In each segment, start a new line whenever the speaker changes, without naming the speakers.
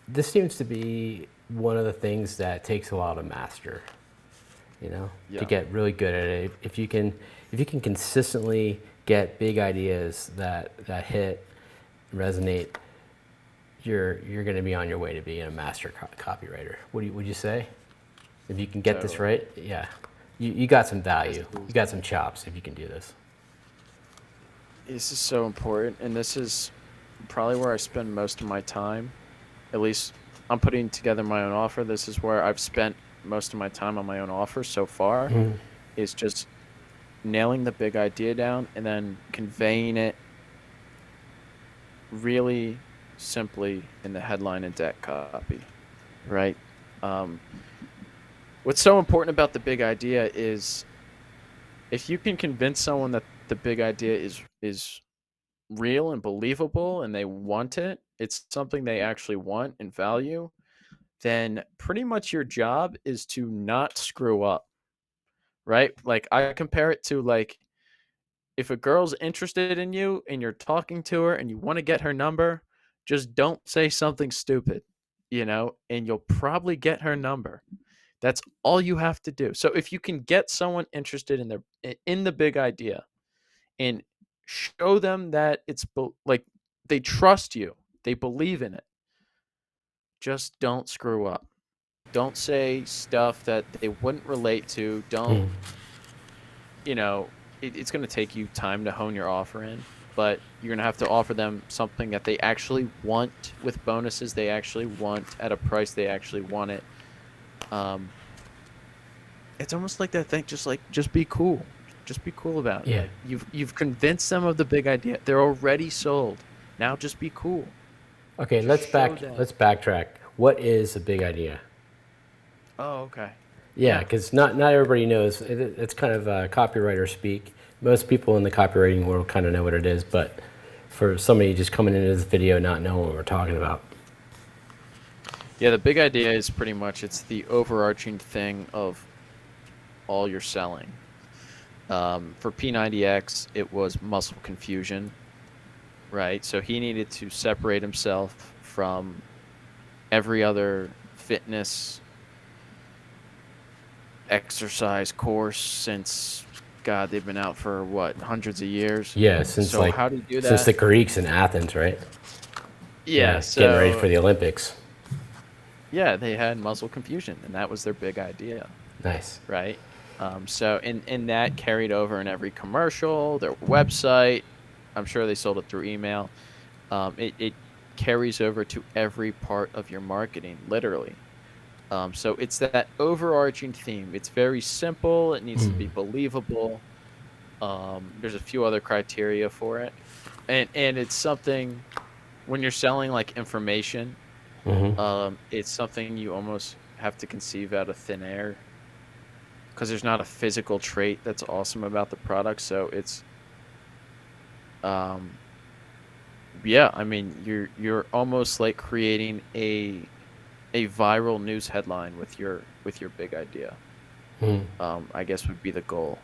this seems to be one of the things that takes a while to master, to
Yeah.
get really good at it. If you can consistently get big ideas that hit, resonate, you're going to be on your way to being a master copywriter. Would you say? If you can get this
Totally.
right, yeah, you got some
This
value. You
is
got some chops if you can do this.
this is so important, and this is probably where I spend most of my time. At least I'm putting together my own offer. This is where I've spent most of my time on my own offer so far, is just nailing the big idea down and then conveying it really simply in the headline and deck copy, right? Um, what's so important about the big idea is if you can convince someone that the big idea is real and believable and they want it, it's something they actually want and value, then pretty much your job is to not screw up, right? Like I compare it to like if a girl's interested in you and you're talking to her and you want to get her number, just don't say something stupid, and you'll probably get her number. That's all you have to do. So if you can get someone interested in the big idea and show them that like they trust you, they believe in it, just don't screw up. Don't say stuff that they wouldn't relate to. Don't, it's going to take you time to hone your offer in, but you're going to have to offer them something that they actually want with bonuses they actually want at a price they actually want it. Um, it's almost like that thing, just be cool. Just be cool about it.
Yeah.
Like you've convinced them of the big idea. They're already sold. Now just be cool.
Okay,
Just show them.
let's backtrack. What is a big idea?
Oh, okay.
Yeah,
Yeah.
because not everybody knows. It's kind of copywriter speak. Most people in the copywriting world kind of know what it is, but for somebody just coming into this video not knowing what we're talking about.
Yeah, the big idea is pretty much it's the overarching thing of all you're selling. For P90X, it was muscle confusion, right? So he needed to separate himself from every other fitness exercise course since, God, they've been out for what, hundreds of years.
Yeah,
So how do you do
since the
that?
Greeks in Athens, right?
Yeah,
Yeah, getting ready for
so
the Olympics.
yeah, they had muscle confusion, and that was their big idea,
Nice.
right? So and that carried over in every commercial, their website. I'm sure they sold it through email. It carries over to every part of your marketing, literally. So it's that overarching theme. It's very simple. It needs to be believable. There's a few other criteria for it, and it's something when you're selling like information. It's something you almost have to conceive out of thin air because there's not a physical trait that's awesome about the product. So it's, um, yeah. I mean, you're almost like creating a viral news headline with your big idea. I guess would be the goal.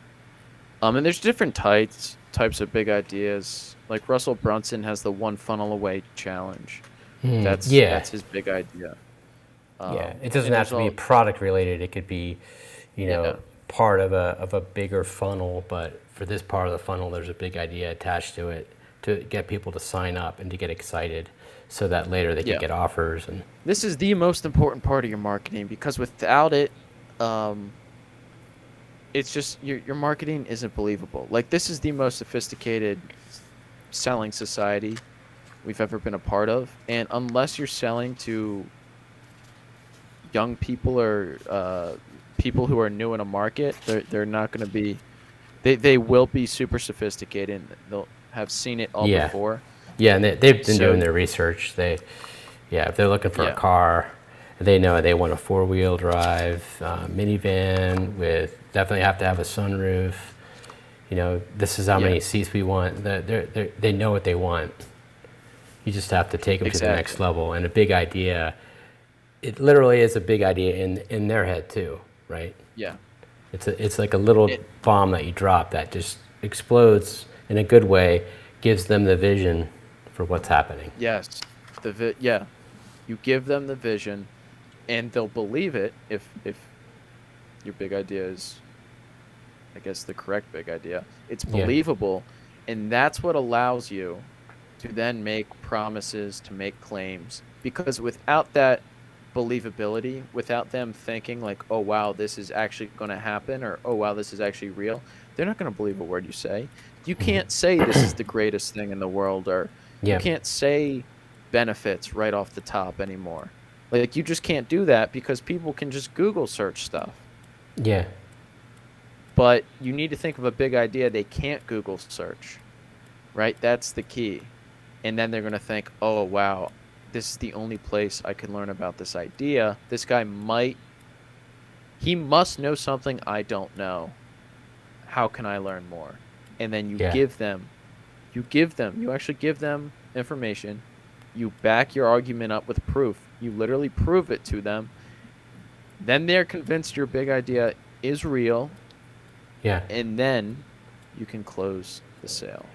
And there's different types of big ideas. Like Russell Brunson has the one funnel away challenge.
Yeah,
That's his big idea.
yeah. It doesn't
And
have
there's
to be
all
product related. It could be, you know,
yeah
part of a bigger funnel. But for this part of the funnel, there's a big idea attached to it to get people to sign up and to get excited, so that later they can
yeah.
get offers and.
This is the most important part of your marketing because without it, um, it's just your marketing isn't believable. Like this is the most sophisticated selling society we've ever been a part of, and unless you're selling to young people or people who are new in a market, they're not going to be. They will be super sophisticated. And they'll have seen it all
Yeah,
before.
yeah, and they've been
So
doing their research. Yeah, if they're looking for a
yeah,
car, they know they want a four-wheel drive minivan with definitely have to have a sunroof. This is how
yeah,
many seats we want. They know what they want. You just have to take them to the next
exactly.
level. And a big idea, it literally is a big idea in their head too, right?
Yeah.
It's like a little
It
bomb that you drop that just explodes in a good way, gives them the vision for what's happening.
yes. Yeah. You give them the vision, and they'll believe it if your big idea is, I guess, the correct big idea. It's
Yeah.
believable, and that's what allows you to then make promises, to make claims. Because without that believability, without them thinking like, oh wow, this is actually going to happen, or oh wow, this is actually real, they're not going to believe a word you say. You can't say this is the greatest thing in the world, or you
Yeah.
can't say benefits right off the top anymore. Like, you just can't do that because people can just Google search stuff.
Yeah.
But you need to think of a big idea they can't Google search, right? That's the key. And then they're going to think, oh, wow, this is the only place I can learn about this idea. This guy he must know something I don't know. How can I learn more? And then you
Yeah.
you actually give them information. You back your argument up with proof. You literally prove it to them. Then they're convinced your big idea is real.
Yeah.
And then you can close the sale.